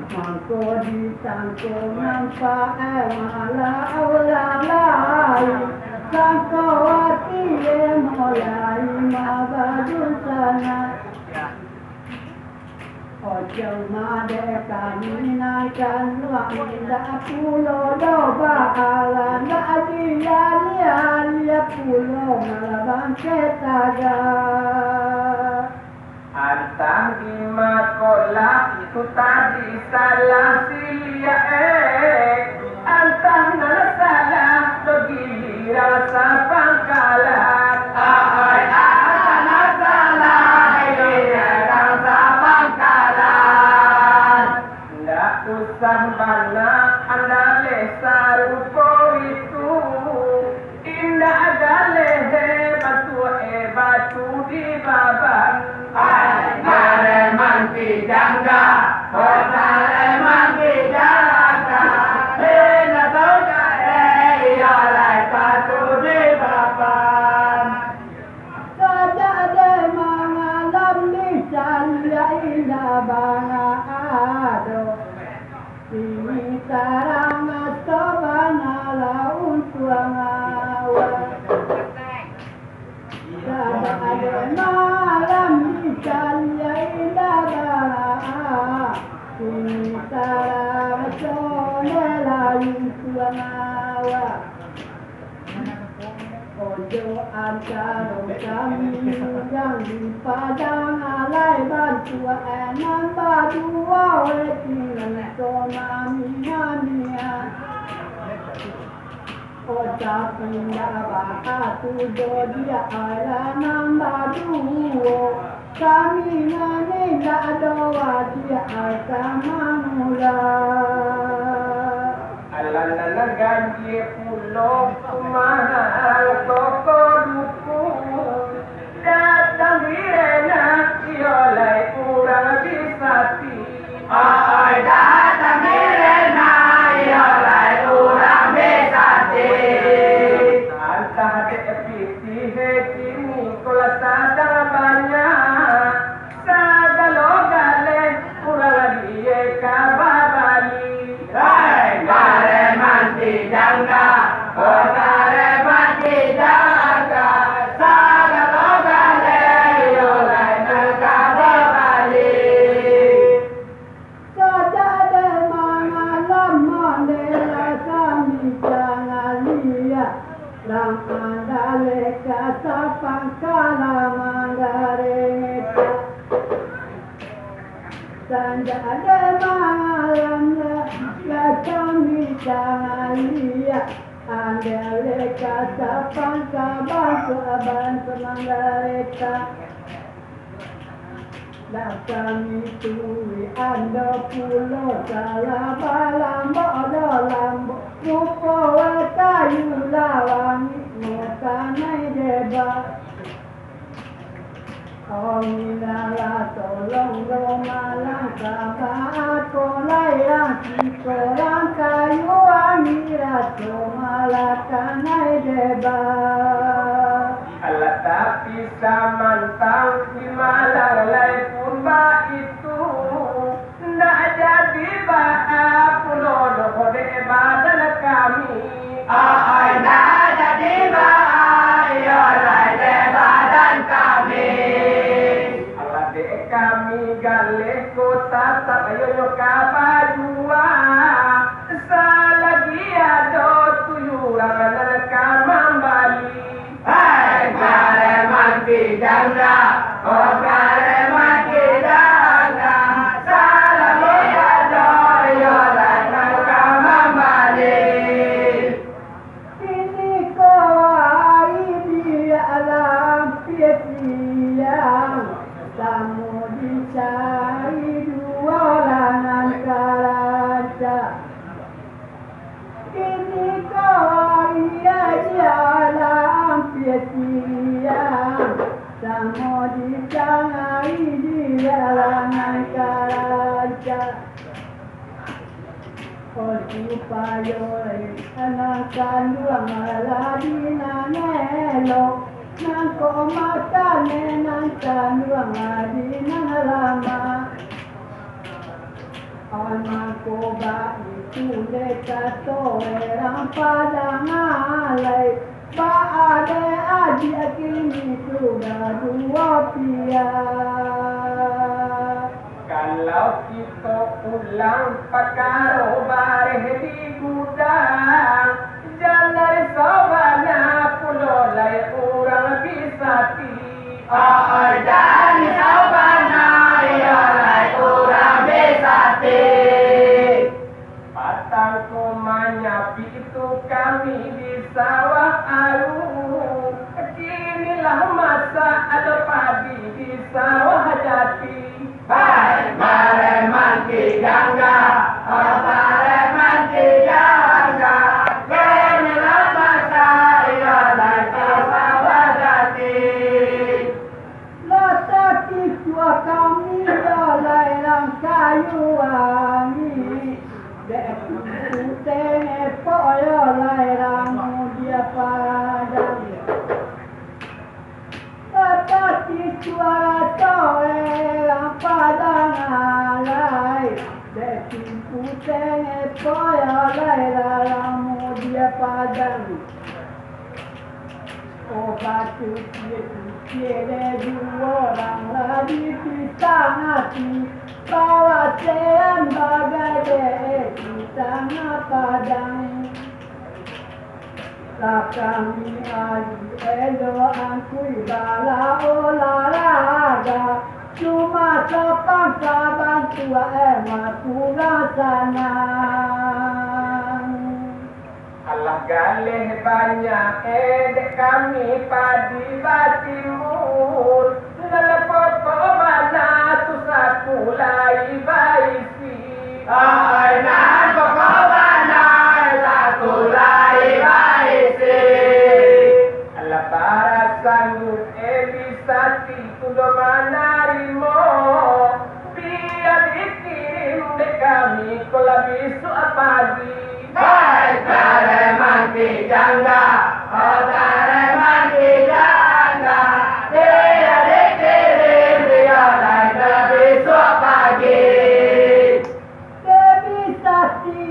S1: mangko disangko nampak malah orang lain sangko hati mulai mabadu sana Ojo madeka minakan luang indah pulau doba ala nak dia pulau malabang ketaga.
S2: Antang di makola itu tadi salah silia antang nana salah begini rasa pangkalan Sambana anda lesar upo itu indah gale batu di baban
S3: mare manti jangga mare manti jangga bina toga iya lai batu di baban
S1: Saja ada mengalam di salia indah bana ado Sini sarang sobana laun tuangawa Sada ada malam di salia indah bana Sini sarang sobana laun tuangawa Ojo antara kami yang di padang alai bantua enam badua wetingan somami-mia Oja pindah bahatu dia ala enam baduo kami ngane ndak doa dia sama mula
S2: Alana gaji pulau mahal toko duku datang wirena iolai kurang disati
S3: datang mirena iolai kurang disati
S2: antah depiti hekini kola sada banyak sagalo gale kurang dia kababali
S3: mare manti jangga mare manti jangga saga loga le yolai nakaba bali
S1: Saja ada mengalam mandela kami jangan lihat Lam anda leka sapang kala manggareta Sanja ada mengalam la kami jangan lihat Anda leka sapang kabar keaban semanggareta Nak kami tuwi anda pulau salam lambo rupa kayu lawangi mokanai deba Ominala tolong romalang kabaat kolailang sikolang kayu amira somalakanai deba
S2: Allah tapi samantang di malang lai purba itu ndak jadi bah pulau dohode badan kami
S3: Ai ndak jadi bah yo lai de badan kami
S2: Allah de kami gale kota tayo kabajua salagi ado tuyuran kamambali
S3: Hai kareman kijanga oh kareman kijanga salam ya doyo lan kamambali
S1: Ini kau ini alam pietiang Tamu dicari dua langan karaja Ini kau ini alam pietiang Tamu dicari dua langan karaja Payo anak kandung maladina nelo nang ko makane nang kandung maladina lama anak ko ba itu dekato erang padang alai ba ade aji kini sudah dua pia
S2: Kalau kita ulang perkara bareh di gudang Jangan sabana pulau lai orang bisati
S3: dan sabana yo lai urang besati
S2: Patang komanya itu kami di sawah alu Kinilah masa ada padi di sawah jati
S3: Hai kareman kijanga oh kareman kijanga kenilah masa yo lai sawajati
S1: Lata kiswa kami dalai lang kayu wangi Dek putih poyo lai lang dia padang Lata kiswa toe lang padang alai Dek putih poyo lai lang dia padang Obat tiada dua orang lagi pisang hati Bawa sean bagai pisang padang Tak kami adi elo angkui bala olahraga Cuma sepangsa bantu emak kurang sanang
S2: Allah galeh banyak dek kami padi batimur Lelepot mana tu satu lai baisi
S3: Ai nan pokobana satu lai baisi
S2: Allah barasan ebisati kudo manarimo Biar dikirim dek kami kolabisu apagi
S3: Hai kareman kijanga oh kareman kijanga dia dikirim dia lai besok pagi
S1: Devi Sati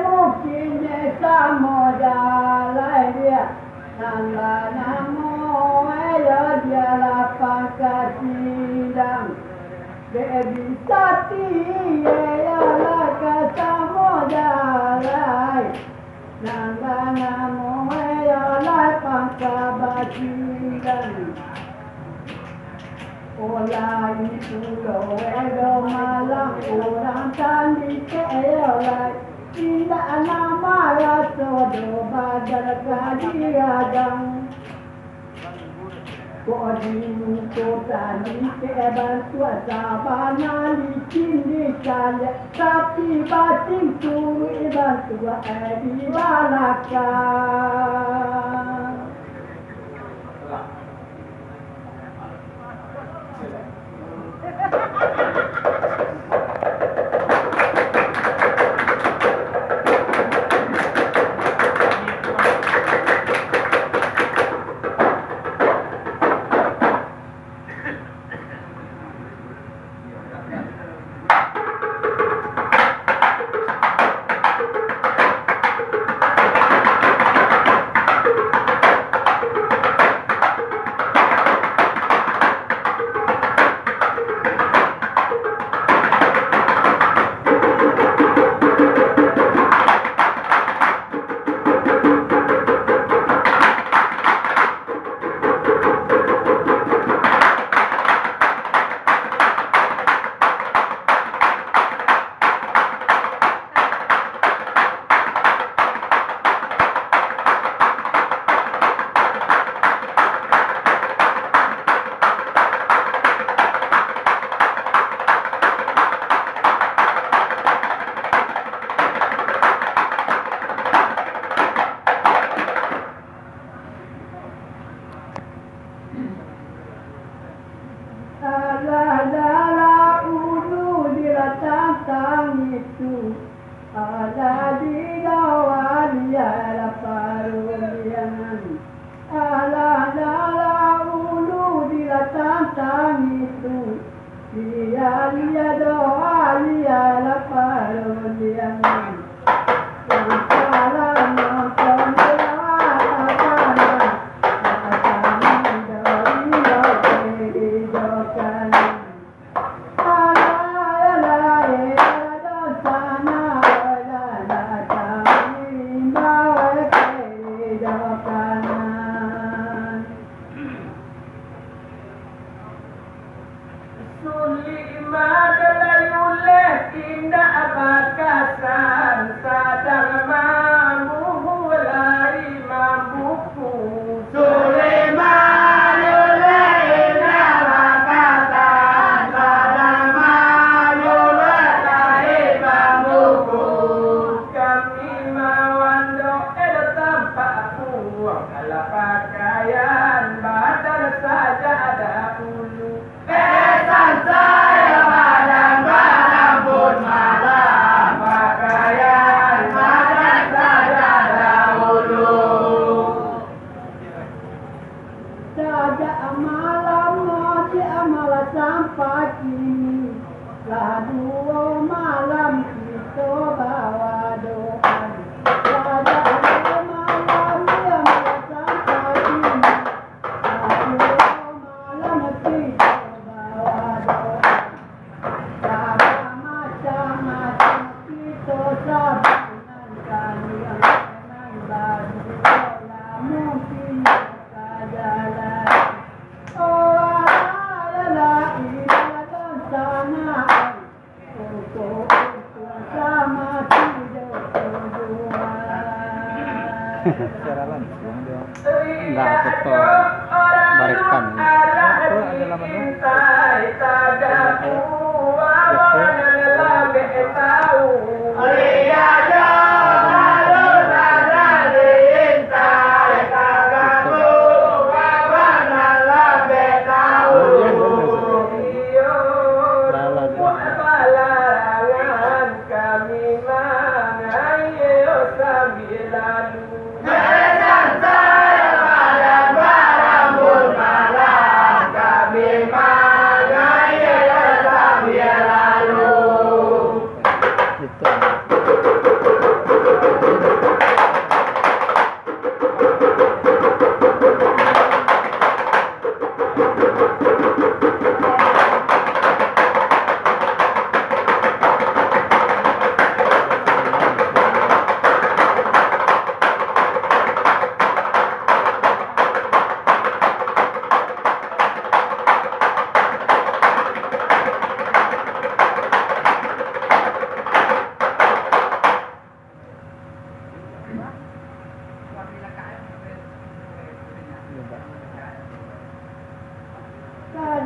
S1: mungkin sama jalan dia Nanda namo elo dia lapang kasidang Devi Sati elo sama jalan Nanda namo elo lapang kasidang Olai pulau elo malang orang tandi ke olai tidak nama raso do badal kadiradang Kodin kota di kebantua sabana licin di kaya tapi batin turi bantua di balaka. Ada di dawan ya parulian ala ulu di latang itu dia doa dia la parulian yang salah nonton
S4: secara langsung dia nggak foto barikan itu adalah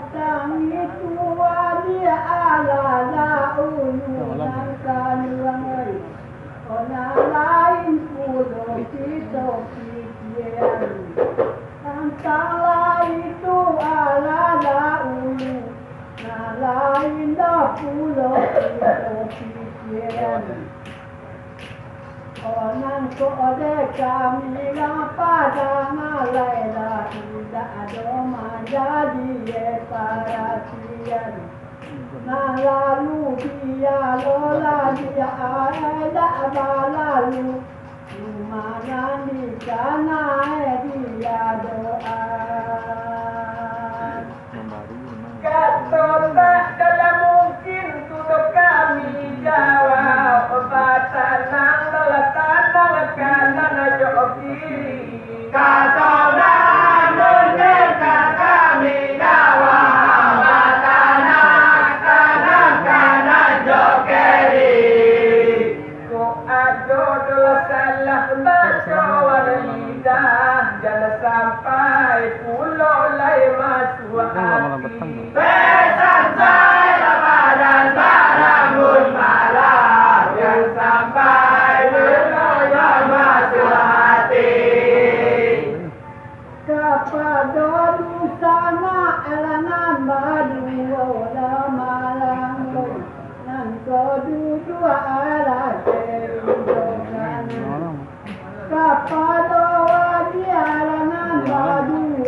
S1: datang itu dia ala ulunan kanuangai orang lain pulau kita pikiran antara itu ala ulu nah lain dah pulau kita pikiran orang kode kami pada malailah tidak ada menjadi perhatian. Nah lalu dia lola dia ada lalu mana di sana dia doa.
S2: Kata tak dalam mungkin untuk kami jawab tanang dalam tanang kanan jauh kiri.
S3: Kata tak mungkin kami jawab tanang kanan jauh kiri.
S2: Kau ada dalam salah baca lidah jangan sampai pulau lain masuk hati.
S3: Pesan saya badan barangul malam yang sampai meloyor masuk hati.
S1: Kepada sana elanan badu malam nan kedua ala kehidupan. Kepada dia elanan badu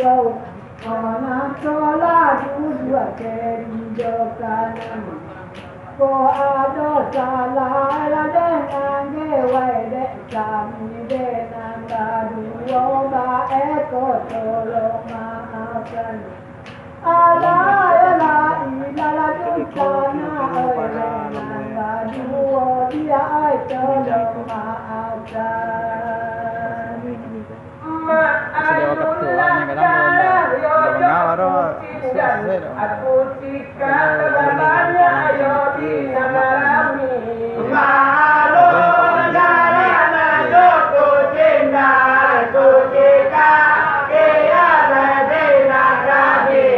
S1: orang sholat dua kehidupan. Kau ada salah dengan gewai dek kami dengan badu baik kau tolong maafkan. Allah ilaha dusana dengan badu dia tolong maafkan.
S4: Sedia waktu hanya kadang
S2: aku tika banyak ayo di nagarami.
S3: Malu negara ku cinta ku jika ia di negeri.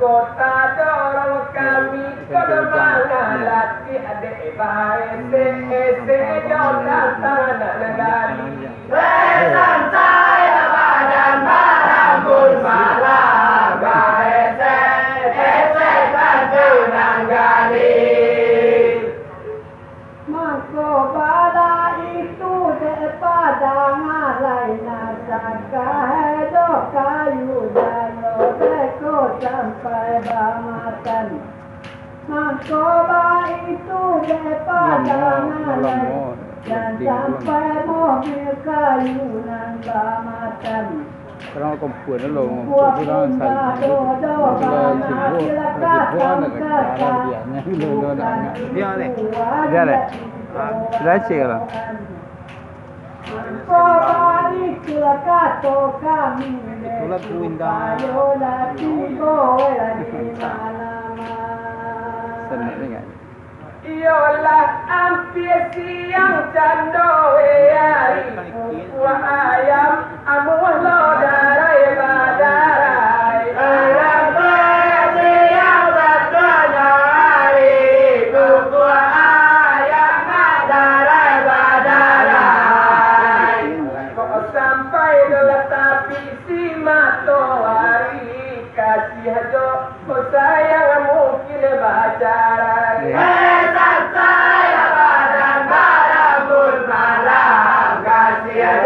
S2: Kota dorong kami ke mana lati adik baik se jodoh tanah negari.
S3: Pesan saya badan barangul malam esek nanggari.
S1: Maka pada itu daripada ngalai nasaka hedok kayu jalo beko sampai bamatan. Maka pada itu daripada ngalai dan sampai mobil kayu nan bamatan.
S4: Kalau kau puan lo, tu dah saya dia ni, sudah cek lah. Itulah puindah. Senang ni kan?
S2: Yolah hampir siang candoe wa ayam amuh lo darai badarai.
S3: Hampir siang candoe hari kuku ayam darai badarai.
S2: Kok sampai dalam tapi si matahari kasih jo kau sayang mungkin bacarai.
S3: Pesan saya badan barangul malam kasih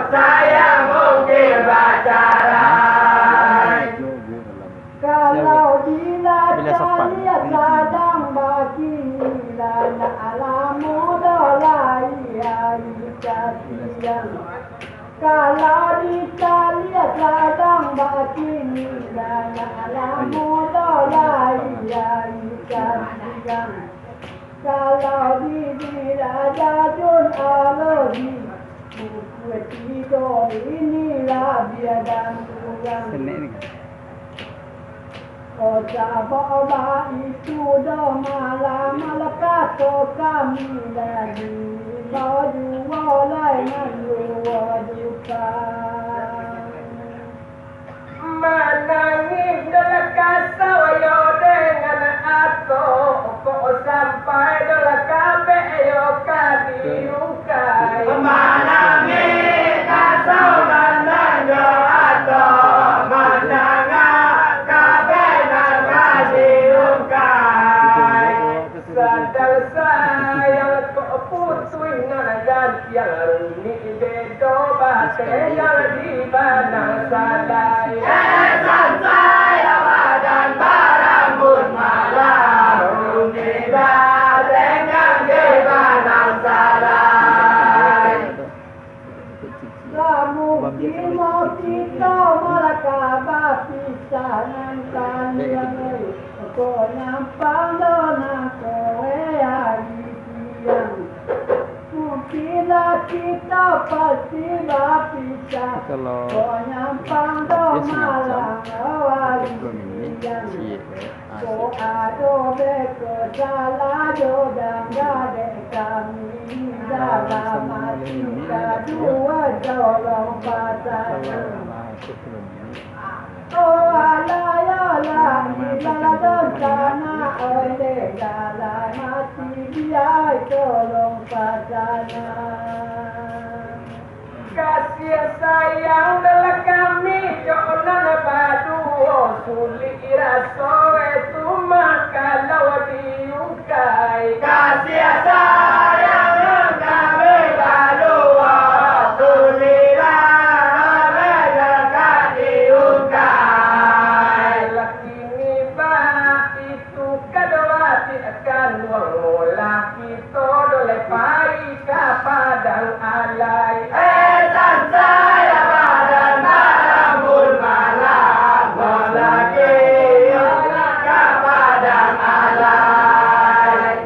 S3: saya mungkin bacarai.
S1: Kalau dilacak dia sadang bagi lana alamu dolai hari kasihan. Kalau dilihat sadang bagi lana alamu dolai hari kasihan. Kalau dilihat jun alodi buku tidur inilah dia dan tulang.
S4: Senang ni kan?
S1: Kota bawa itu dah malam melekat kami lagi baju walai menluar duka.
S2: Menangis yang ni bedo bahasa yang di banang salai.
S3: Esan saya badan barambut malam Rumida dengan di banang salai.
S1: Lamu kimo kita malakaba pisanan kanian ko nampang dona kowe ari siang mukila kita pasti bapisah
S4: Kalau
S1: ko nampang
S4: dia
S1: dona
S4: sengaja
S1: awari
S4: belum ini
S1: siang
S4: cie
S1: ko ado beko sala jodang gade kami dalam mati kedua jolong pasangan. Oh ala ya la ilala sana ole gala mati dia jolong pasangan.
S2: Kasih sayang dalam kami jonan badu sulit rasa itu makalau diukai.
S3: Kasih sayang yang kami berdua tuliran mereka diukai.
S2: Lakini bah itu kadawati akan mula kita doleh pari ke padang alai.
S3: Esan saya badan barambut malam Melaki ke padang alai.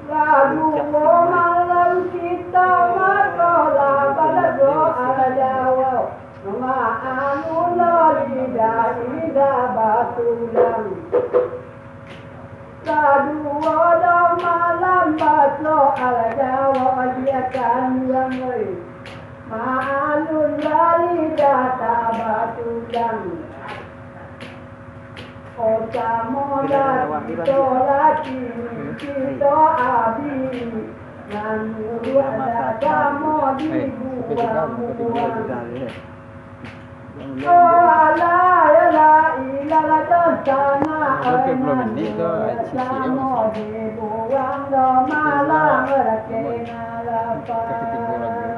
S1: Lalu malam kita makola pada doa Jawa. Nama anu lidah lidah batulang. Kedua dong malam batlo ala Jawa dia kan langai. Maalun lali data batulang. Oca moda kita lagi kita abi. Nanu ada kamu di buang-buang. Oh ala ya la ilala dosana di buang do malam rakena lapar.